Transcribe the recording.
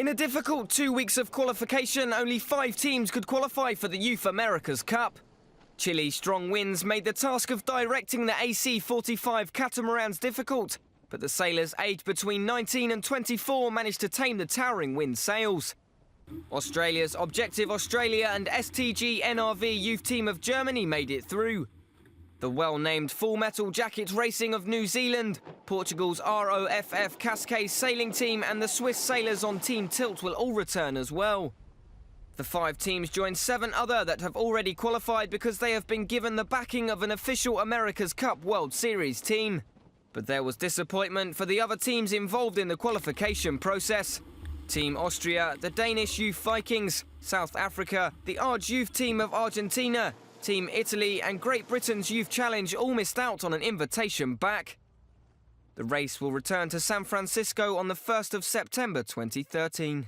In a difficult 2 weeks of qualification, only 5 teams could qualify for the Youth America's Cup. Chile's strong winds made the task of directing the AC-45 catamarans difficult, but the sailors aged between 19 and 24 managed to tame the towering wind sails. Australia's Objective Australia and STG NRV youth team of Germany made it through. The well-named Full Metal Jacket Racing of New Zealand, Portugal's ROFF Cascais Sailing Team and the Swiss sailors on Team Tilt will all return as well. The 5 teams join 7 other that have already qualified because they have been given the backing of an official America's Cup World Series team. But there was disappointment for the other teams involved in the qualification process. Team Austria, the Danish Youth Vikings, South Africa, the Arge Youth Team of Argentina, Team Italy and Great Britain's Youth Challenge all missed out on an invitation back. The race will return to San Francisco on the 1st of September 2013.